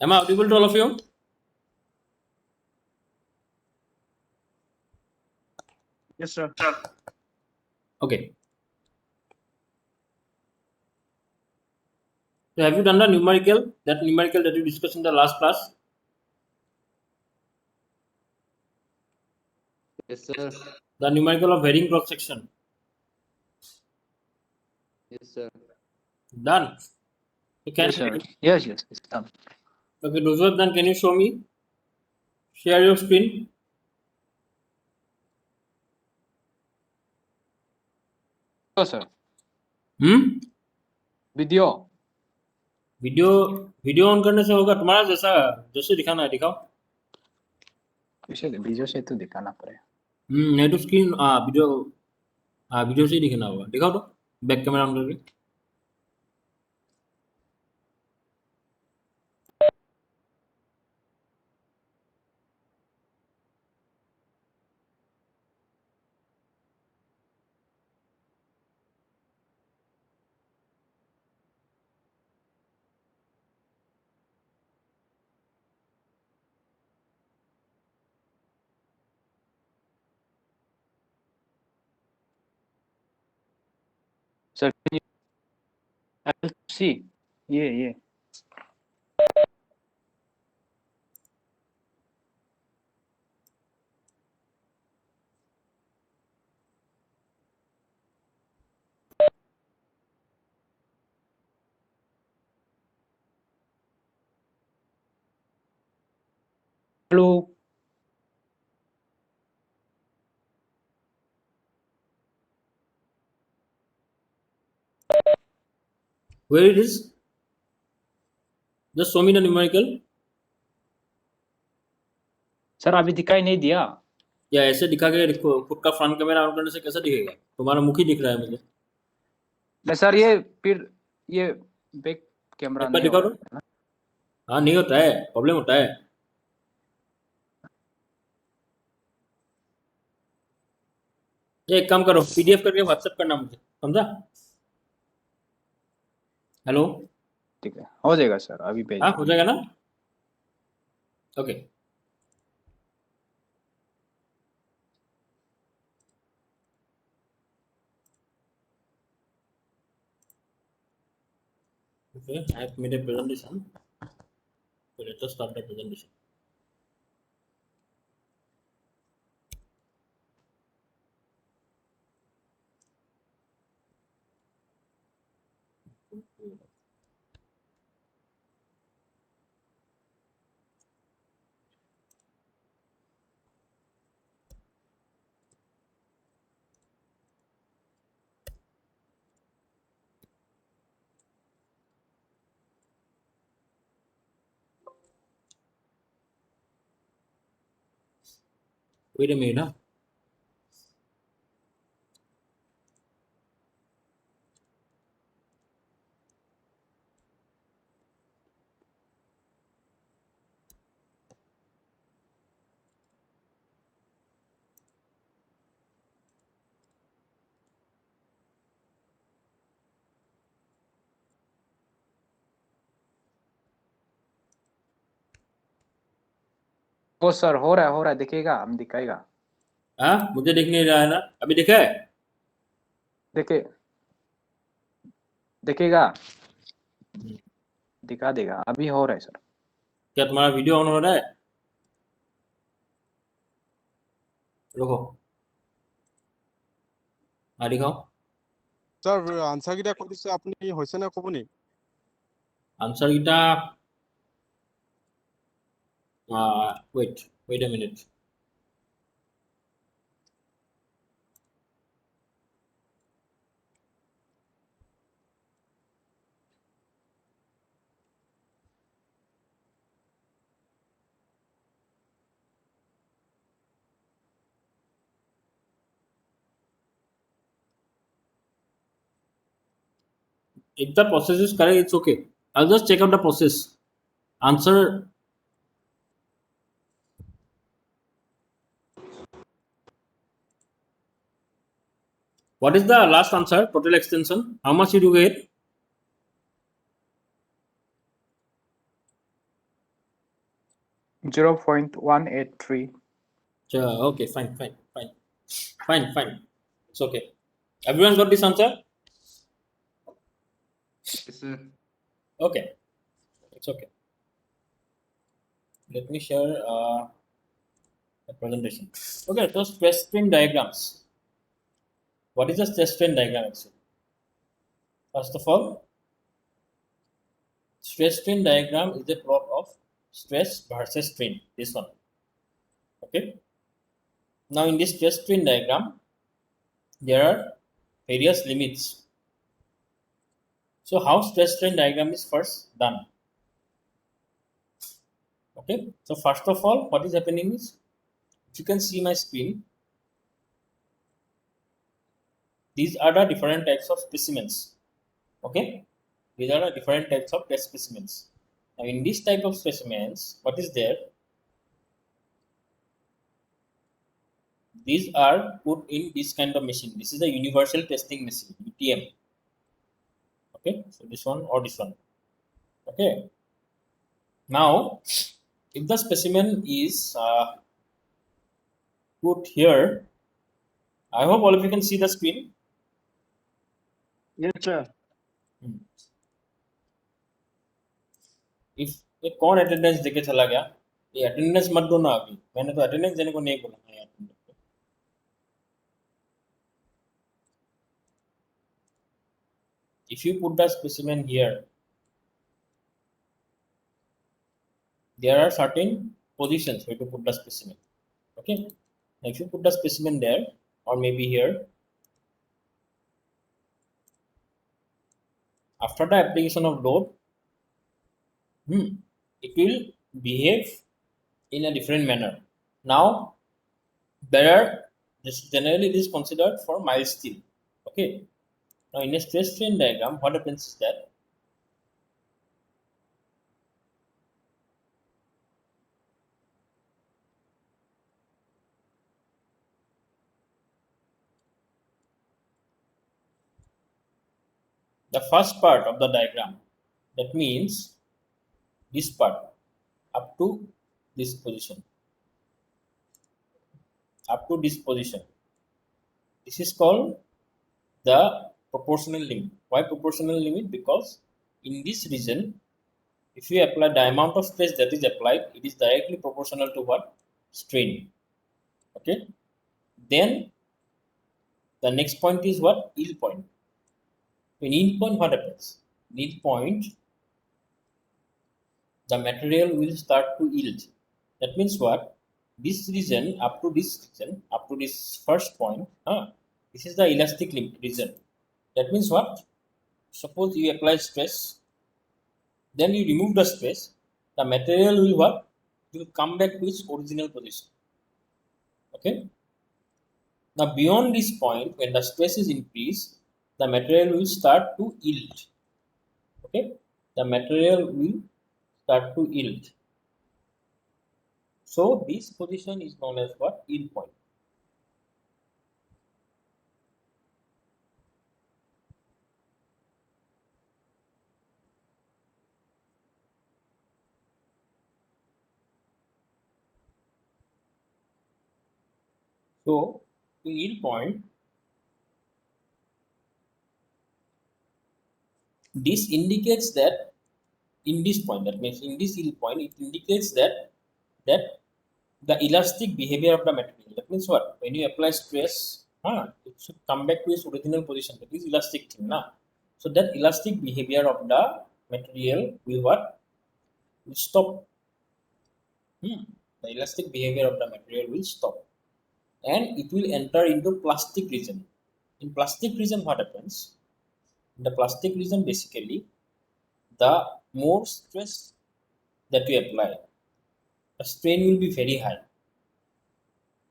Am I audible to all of you? Yes, sir. Okay. So have you done the numerical? That numerical that you discussed in the last class? Yes, sir. The numerical of varying cross section. Yes, sir. Done. So can Yes, sir. Yes, it's done. okay, those who have done, can you show me? Share your screen. Oh, sir. Video Video. Video on करने से होगा तुम्हारा जैसा जैसे दिखाना है दिखाओ. Video से तो दिखाना पड़ेगा. नहीं तो स्क्रीन वीडियो से ही दिखाना होगा. दिखाओ तो बैक कैमरा ऑन करके. Sir, can you? I will see. Yeah. Hello. Where it is? Just show me the numerical. Sir अभी दिखाई नहीं दिया. या ऐसे दिखा के देखो, खुद का फ्रंट कैमरा ऑन करने से कैसा दिखेगा? तुम्हारा मुख ही दिख रहा है मुझे. नहीं सर, ये फिर ये बैक कैमरा एक बार नहीं दिखाओ हो तो. रहा है. हाँ नहीं होता है, प्रॉब्लम होता है. ये एक काम करो, पीडीएफ करके व्हाट्सएप करना मुझे, समझा? हेलो. ठीक है, हो जाएगा सर, अभी भेज. हाँ हो जाएगा ना. Okay. Okay, I have made a presentation. So let us start the presentation. Wait a minute. Huh? ओ सर, हो रहा है, दिखेगा, हम दिखाएगा. हाँ मुझे दिख नहीं रहा है ना. अभी दिखा है? देखे दिखेगा, दिखा देगा. अभी हो रहा है सर. क्या तुम्हारा वीडियो ऑन हो रहा है? रुको. हाँ दिखाओ. স্যার আনসার কিটা কৰিছে আপুনি হৈছে না ক'ব নি? Answer Geeta. wait a minute. If the process is correct, it's okay. I'll just check out the process. Answer. What is the last answer? Total extension. How much did you get? 0.183. Okay, fine. It's okay. Everyone got this answer? Yes, sir. Okay, it's okay. Let me share the presentation. Okay, so stress strain diagrams. What is a stress strain diagram actually? First of all, stress strain diagram is a plot of stress versus strain. This one. Okay. Now in this stress strain diagram, there are various limits. So how stress strain diagram is first done? Okay. So first of all, what is happening is, if you can see my screen, these are the different types of specimens. Okay. These are the different types of test specimens. Now in this type of specimens, what is there? These are put in this kind of machine. This is a universal testing machine, UTM. Okay, so this one or this one. Okay. Now, if the specimen is put here, I hope all of you can see the screen. Yes, sir. If ये कौन attendance देके चला गया, ये attendance मत दो ना अभी, मैंने तो अटेंडेंस देने को नहीं बोला था यार तुम लोग को। If you put the specimen here, there are certain positions where to put the specimen. Okay, now if you put the specimen there or maybe here, after the application of load, it will behave in a different manner. Now there are, this generally it is considered for mild steel. Okay, now in a stress strain diagram, what happens is that the first part of the diagram, that means this part up to this position, this is called the proportional limit. Why proportional limit? Because in this region, if you apply the amount of stress that is applied, it is directly proportional to what? Strain. Okay, then the next point is what? Yield point. In yield point, what happens? In yield point, the material will start to yield. That means what? This region up to this first point, this is the elastic limit region. That means what? Suppose you apply stress, then you remove the stress, the material will what? It will come back to its original position. Okay. Now beyond this point, when the stress is increased, the material will start to yield. Okay, the material will start to yield. So this position is known as what? Yield point. So in yield point, this indicates that in this point, that means in this yield point, it indicates that the elastic behavior of the material. That means what? When you apply stress, it should come back to its original position. That is elastic thing, na? So that elastic behavior of the material will what? Will stop. The elastic behavior of the material will stop, and it will enter into plastic region. In plastic region, what happens? In the plastic region, basically, the more stress that you apply, the strain will be very high.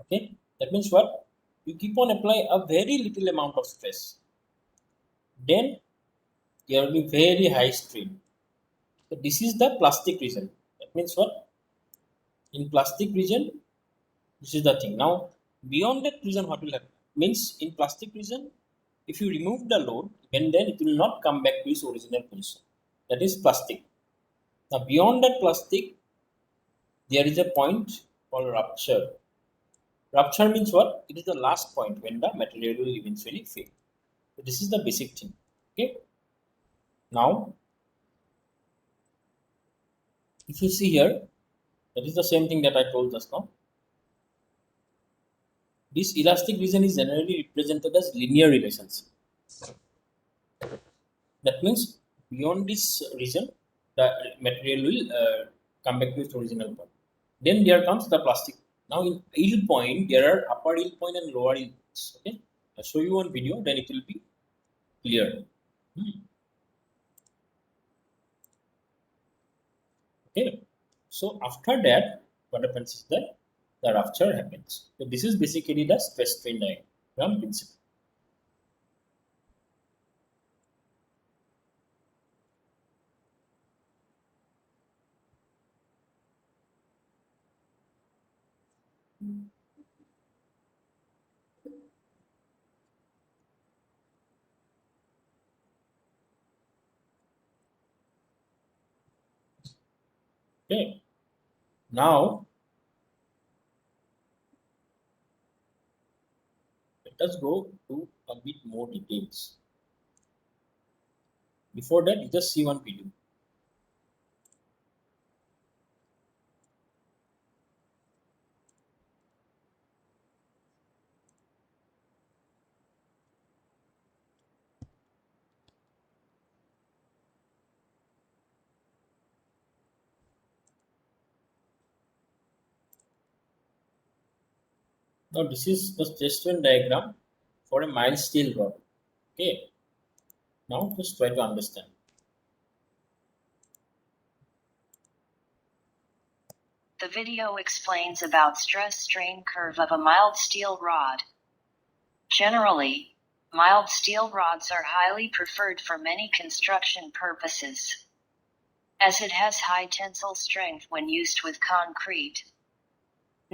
Okay, that means what? You keep on applying a very little amount of stress, then there will be very high strain. So this is the plastic region. That means what? In plastic region, this is the thing. Now beyond that region, what will happen? Means in plastic region, if you remove the load, and then it will not come back to its original position. That is plastic. Now beyond that plastic, there is a point called rupture. Rupture means what? It is the last point when the material will eventually fail. So this is the basic thing. Okay. Now, if you see here, that is the same thing that I told just now. This elastic region is generally represented as linear relationship. That means beyond this region, the material will come back to its original point. Then there comes the plastic. Now in yield point, there are upper yield point and lower yield points. Okay, I'll show you one video, then it will be clear. Okay, so after that, what happens is that the rupture happens. So this is basically the stress strain diagram principle. Okay, now let us go to a bit more details. Before that, you just see one video. Now this is the stress strain diagram for a mild steel rod. Okay. Now just try to understand. The video explains about stress-strain curve of a mild steel rod. Generally, mild steel rods are highly preferred for many construction purposes, as it has high tensile strength when used with concrete.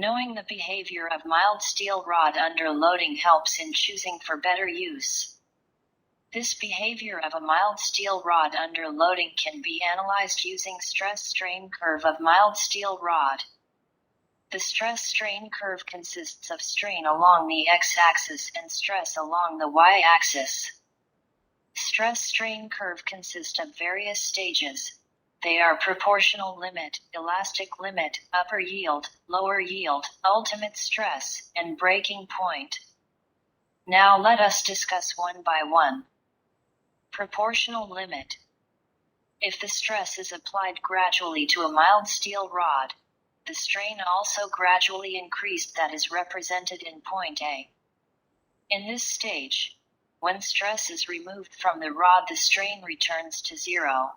Knowing the behavior of mild steel rod under loading helps in choosing for better use. This behavior of a mild steel rod under loading can be analyzed using stress-strain curve of mild steel rod. The stress-strain curve consists of strain along the x-axis and stress along the y-axis. Stress-strain curve consists of various stages. They are proportional limit, elastic limit, upper yield, lower yield, ultimate stress, and breaking point. Now let us discuss one by one. Proportional limit. If the stress is applied gradually to a mild steel rod, the strain also gradually increased, that is represented in point A. In this stage, when stress is removed from the rod, the strain returns to zero.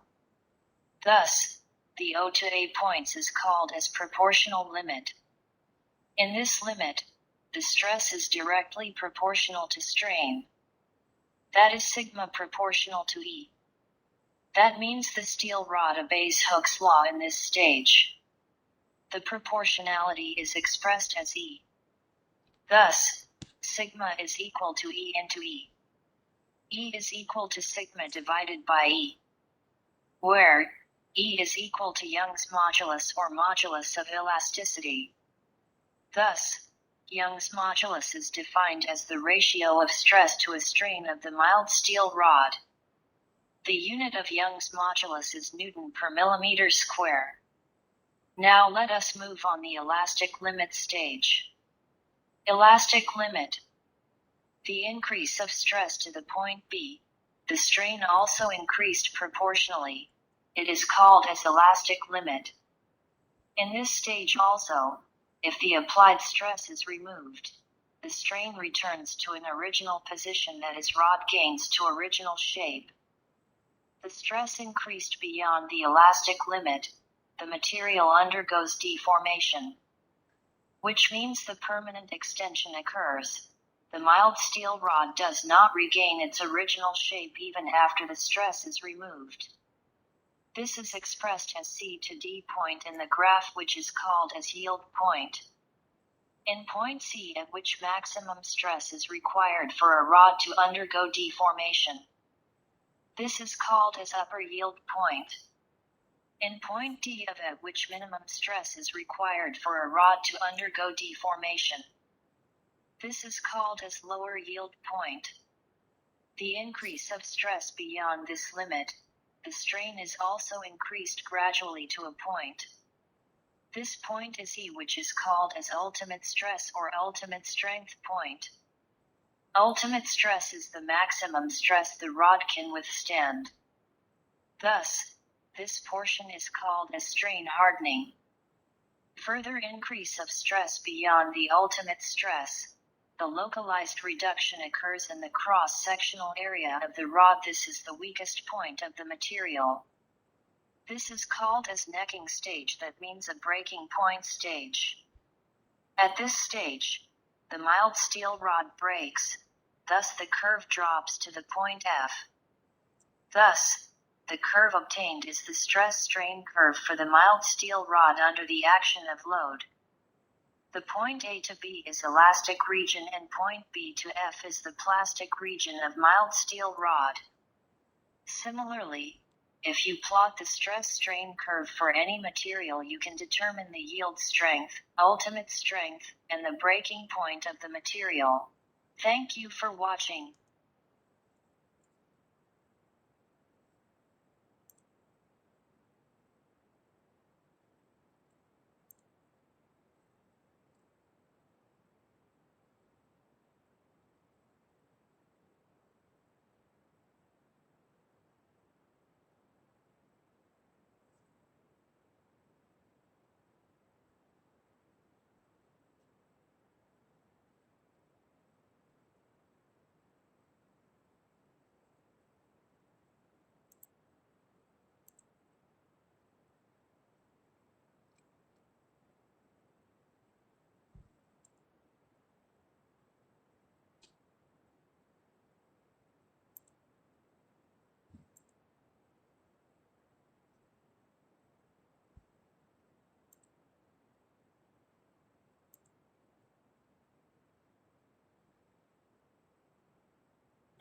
Thus, the O to A points is called as proportional limit. In this limit, the stress is directly proportional to strain. That is sigma proportional to E. That means the steel rod obeys Hooke's law in this stage. The proportionality is expressed as E. Thus, sigma is equal to E into E. E is equal to sigma divided by E, where E is equal to Young's modulus or modulus of elasticity. Thus, Young's modulus is defined as the ratio of stress to a strain of the mild steel rod. The unit of Young's modulus is Newton per millimeter square. Now let us move on the elastic limit stage. Elastic limit. The increase of stress to the point B, the strain also increased proportionally. It is called as elastic limit. In this stage also, if the applied stress is removed, the strain returns to an original position, that is, rod gains to original shape. The stress increased beyond the elastic limit, the material undergoes deformation, which means the permanent extension occurs. The mild steel rod does not regain its original shape even after the stress is removed. This is expressed as C to D point in the graph, which is called as yield point. In point C, at which maximum stress is required for a rod to undergo deformation, this is called as upper yield point. In point D of at which minimum stress is required for a rod to undergo deformation. This is called as lower yield point. The increase of stress beyond this limit, the strain is also increased gradually to a point. This point is E, which is called as ultimate stress or ultimate strength point. Ultimate stress is the maximum stress the rod can withstand. Thus, this portion is called as strain hardening. Further increase of stress beyond the ultimate stress, the localized reduction occurs in the cross-sectional area of the rod. This is the weakest point of the material. This is called as necking stage, that means a breaking point stage. At this stage, the mild steel rod breaks, thus the curve drops to the point F. Thus, the curve obtained is the stress-strain curve for the mild steel rod under the action of load. The point A to B is elastic region and point B to F is the plastic region of mild steel rod. Similarly, if you plot the stress-strain curve for any material, you can determine the yield strength, ultimate strength, and the breaking point of the material. Thank you for watching.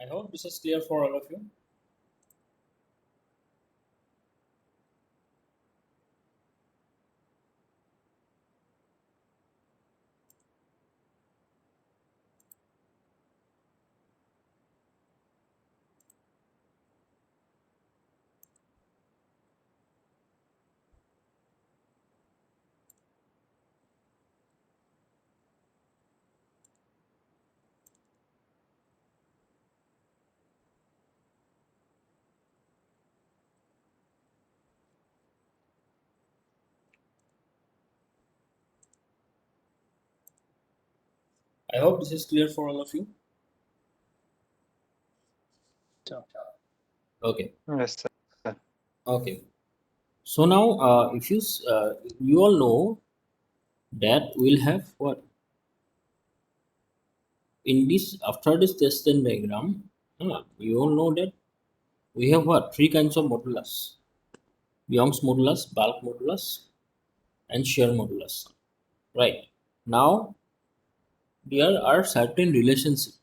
I hope this is clear for all of you. I hope this is clear for all of you. Sure. Okay. Yes, sir. Okay. So now, if you all know that we'll have what in this after this test and diagram, you all know that we have what three kinds of modulus: Young's modulus, bulk modulus, and shear modulus. Right. Now there are certain relationships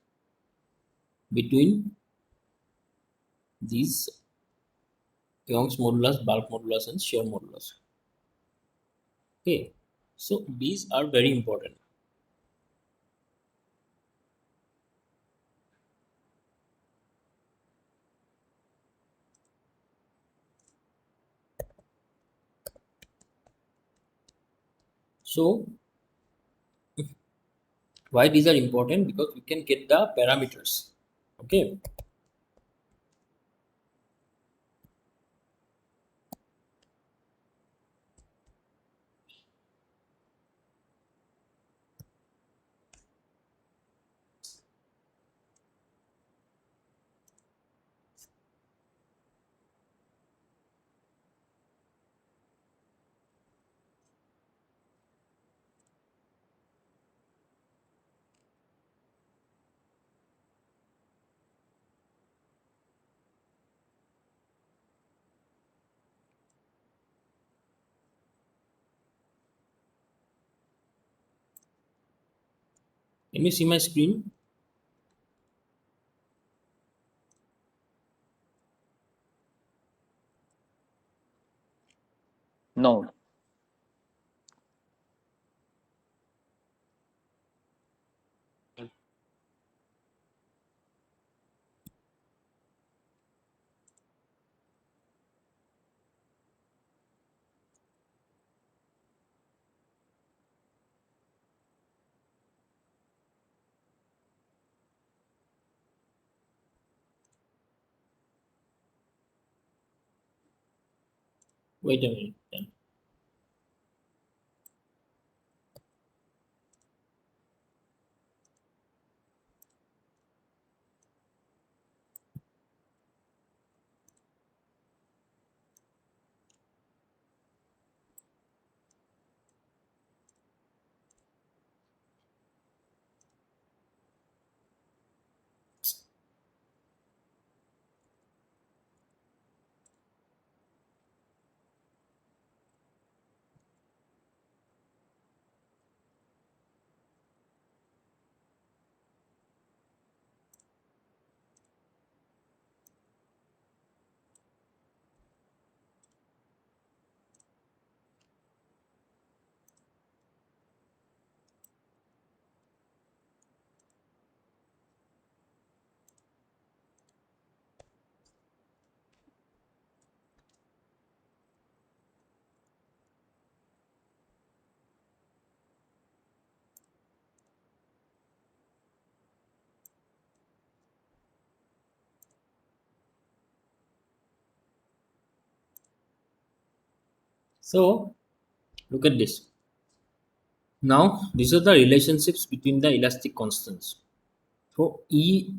between these Young's modulus, bulk modulus, and shear modulus. Okay, so these are very important. So why these are important? Because we can get the parameters. Okay. Can you see my screen? No. Wait a minute then. So look at this. Now these are the relationships between the elastic constants. So E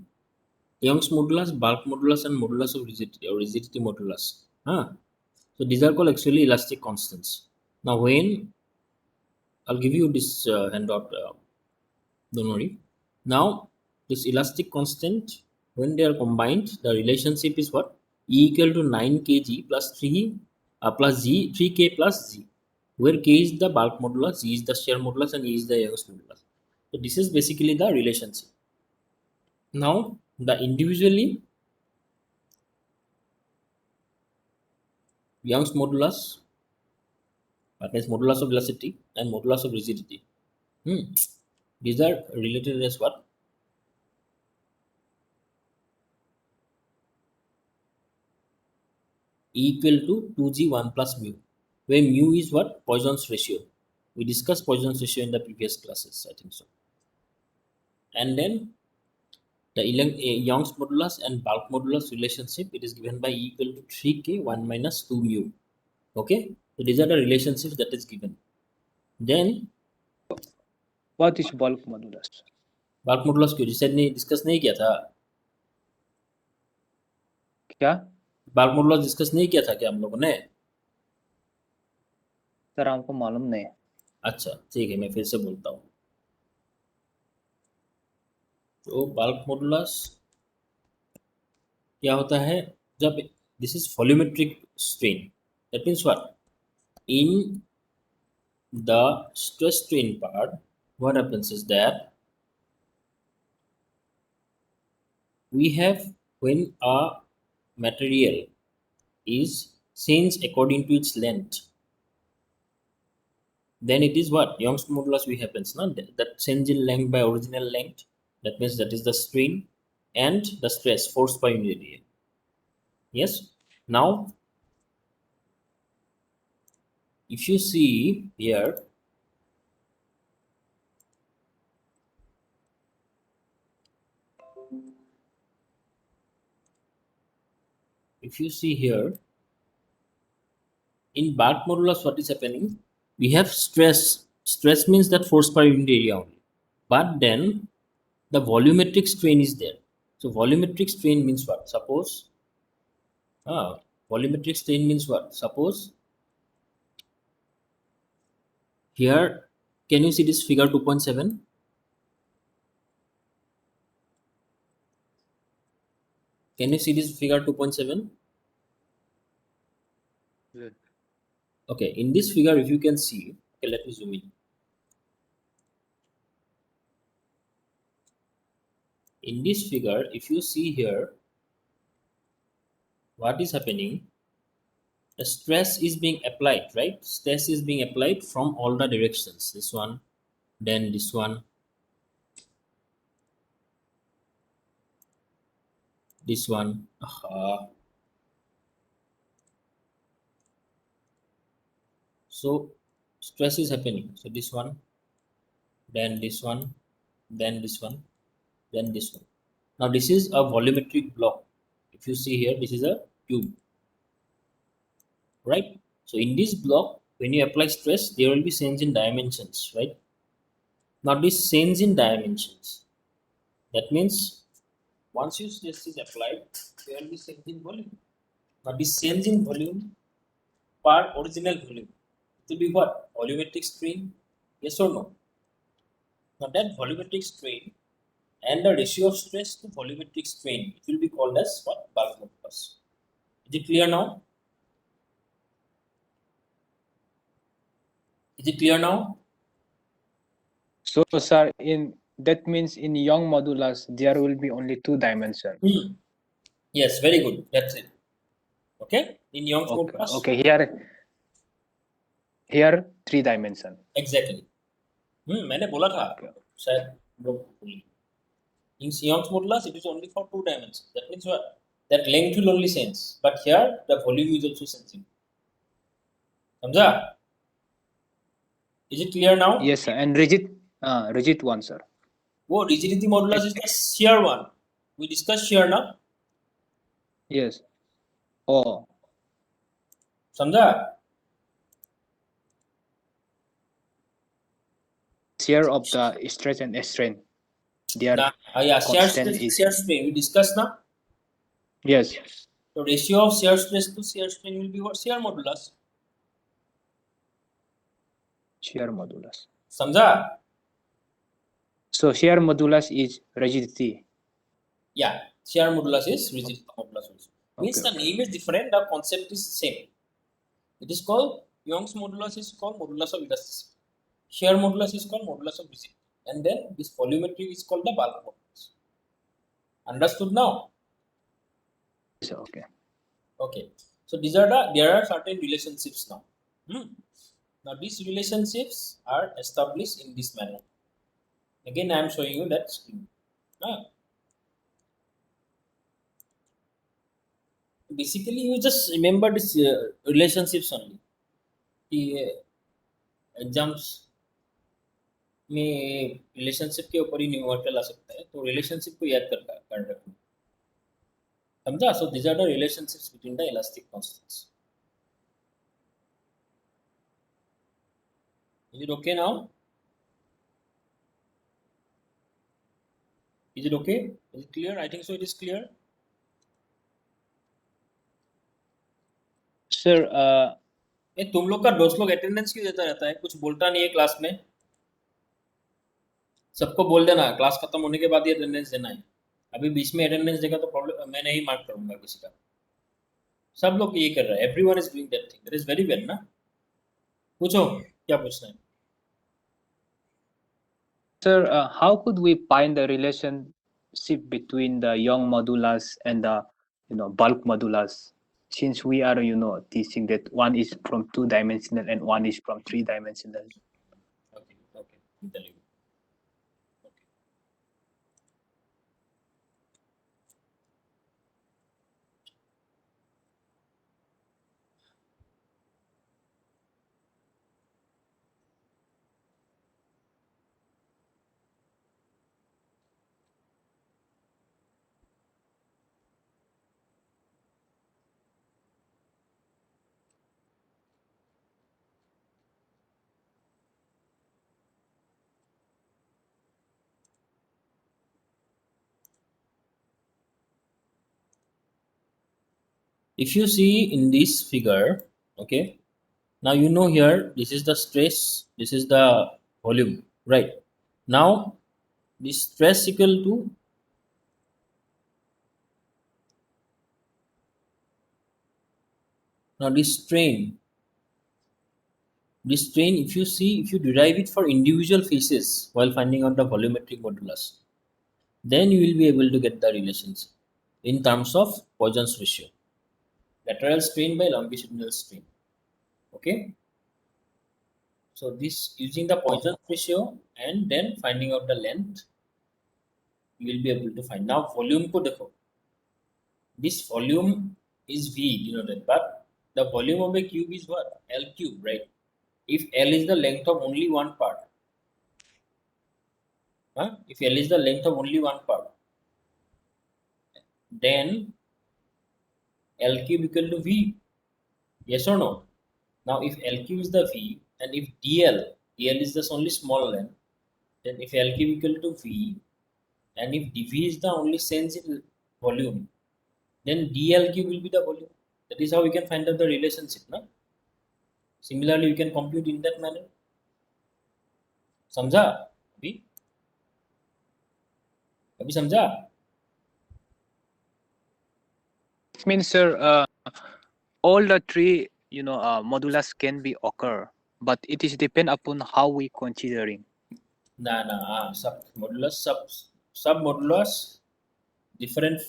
Young's modulus, bulk modulus, and modulus of rigidity or rigidity modulus. So these are called actually elastic constants. Now when I'll give you this handout, don't worry. Now this elastic constant, when they are combined, the relationship is what? E equal to 9 kg plus 3 plus G, 3K plus Z, where K is the bulk modulus, G is the shear modulus, and E is the Young's modulus. So this is basically the relationship. Now the individually Young's modulus, that means modulus of velocity and modulus of rigidity. These are related as what? Equal to 2g 1 plus mu, where mu is what? Poisson's ratio. We discussed Poisson's ratio in the previous classes, I think so. And then the Young's modulus and bulk modulus relationship, it is given by E equal to 3k 1 minus 2 mu. Okay, so these are the relationships that is given. Then What is bulk modulus? bulk modulus क्यों discuss नहीं किया था? क्या? bulk modulus discuss नहीं किया था क्या हम लोगों ने? सर हमको मालूम नहीं है. अच्छा ठीक है, मैं फिर से बोलता हूँ. तो bulk modulus क्या होता है? जब this is volumetric strain, that means what? In the stress strain part, what happens is that we have, when a material is changed according to its length, then it is what? Young's modulus we happens, not that change in length by original length, that means that is the strain and the stress force per unit area. Yes. Now if you see here, if you see here in bulk modulus, what is happening? We have stress. Stress means that force per unit area only, but then the volumetric strain is there. So volumetric strain means what? Suppose volumetric strain means what? Suppose here, can you see this figure 2.7? Can you see this figure 2.7? Yeah. Okay, in this figure, if you can see, okay, let me zoom in. In this figure, if you see here, what is happening? the stress is being applied, right? Stress is being applied from all the directions. This one, then this one, this one. So stress is happening. So this one, then this one, then this one, then this one. Now this is a volumetric block. If you see here, this is a tube, right? So in this block, when you apply stress, there will be change in dimensions, right? Now this change in dimensions, that means once your stress is applied, there will be change in volume. Now this change in volume per original volume, it will be what? Volumetric strain? Yes or no? Now that volumetric strain and the ratio of stress to volumetric strain, it will be called as what? Bulk modulus. Is it clear now? Is it clear now? So, sir, in that means in Young modulus there will be only two dimensions. Yes, very good. That's it. Okay? In Young's Okay, modulus? okay. Here 3 dimension. Exactly. मैंने बोला था Okay. शायद लोग भूल. In Young's modulus, it is only for 2 dimensions. That means what? That length will only change. But here, the volume is also changing. समझा? Is it clear now? Yes, sir. And rigid one, sir. वो rigidity modulus is the shear one. We discussed shear now. Yes. Oh, समझा? share of the stress and strain. Their Yeah, shear constant stress, is shear strain. We discussed now. yes. So ratio of shear stress to shear strain will be what? Shear modulus. Shear modulus. समझा? So shear modulus is rigidity. Yeah, shear modulus is rigidity modulus also. Means Okay, the name is different, the concept is same. It is called Young's modulus is called modulus of elasticity. Shear modulus is called modulus of rigidity. And then this volumetric is called the bulk modulus. Understood now? Yes, okay. Okay. So these are there are certain relationships now. Now these relationships are established in this manner. Again, I am showing you that screen. Basically, you just remember this relationships only. The exams में relationship के ऊपर ही numerical आ सकता है, तो relationship को याद कर रखना. समझा? So these are the relationships between the elastic constants. Is it okay now? Is it okay? Is it clear? I think so. It is clear. Sir, तुम लोग का दोस्त लोग अटेंडेंस क्यों देता रहता है? कुछ बोलता नहीं है क्लास में. सबको बोल देना क्लास खत्म होने के बाद ही अटेंडेंस देना है. अभी बीच में अटेंडेंस देगा तो प्रॉब्लम, मैं नहीं मार्क करूंगा किसी का. सब लोग ये कर रहा है. Everyone is doing that thing. That is very well ना. पूछो क्या पूछना है. sir, how could we find the relationship between the Young modulus and the bulk modulus? Since we are teaching that one is from 2-dimensional and one is from 3-dimensional. Okay, I'm telling you. Okay. If you see in this figure, okay, now you know here this is the stress, this is the volume, right? Now this stress equal to now this strain. This strain, if you see, if you derive it for individual phases while finding out the volumetric modulus, then you will be able to get the relationship in terms of Poisson's ratio. lateral strain by longitudinal strain. Okay. So this using the Poisson ratio and then finding out the length, you will be able to find. Now volume ko dekho. This volume is V denoted, but the volume of a cube is what? L cube, right? If L is the length of only one part, if L is the length of only one part, then L cube equal to V. Yes or no? Now, if L cube is the V and if DL is the only small length, then if L cube equal to V and if dV is the only sense in volume, then DL cube will be the volume. That is how we can find out the relationship. Na? Similarly, we can compute in that manner. समझा अभी अभी समझा It means, sir, all the three, modulus can be occur, but it is depend upon how we considering. ना सब modulus different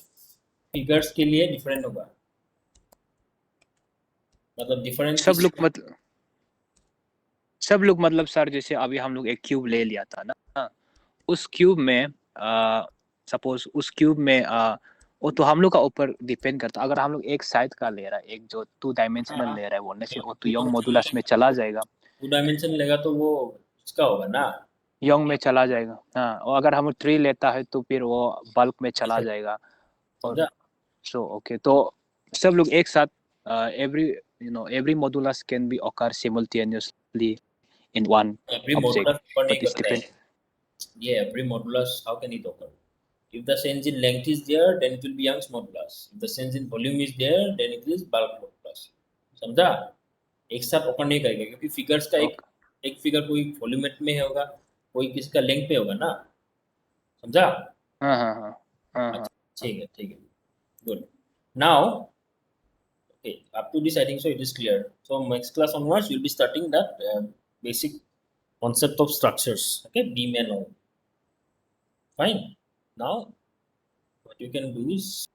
figures के लिए different होगा मतलब डिफरेंट सब लोग मतलब सर जैसे अभी हम लोग एक क्यूब ले लिया था ना, उस क्यूब में सपोज उस क्यूब में वो तो हम लोग का ऊपर डिपेंड करता है. अगर हम लोग एक साइड का ले रहा है, एक जो 2 डायमेंशनल ले रहा है, बोलने से वो तो यंग मॉडुलस में चला जाएगा. 2 डायमेंशन लेगा तो वो इसका होगा ना यंग में चला जाएगा. हाँ, और अगर हम 3 लेता है तो फिर वो बल्क में चला जाएगा. और सो ओके, तो सब लोग एक साथ every modulus can be occur simultaneously in one object, but it's depend. Yeah, every modulus, how can it occur? If the change in length is there, then it will be Young's modulus. If the change in volume is there, then it is bulk modulus. समझा? एक साथ occur नहीं करेगा क्योंकि figures का एक figure कोई वॉल्यूमेट में होगा, कोई किसका लेंथ पे होगा ना, समझा? हाँ. ठीक है, good. Now, okay, up to this I think so it is clear. So next class onwards, you'll be starting that basic concept of structures, okay, beam and all. Fine. Now, what you can do is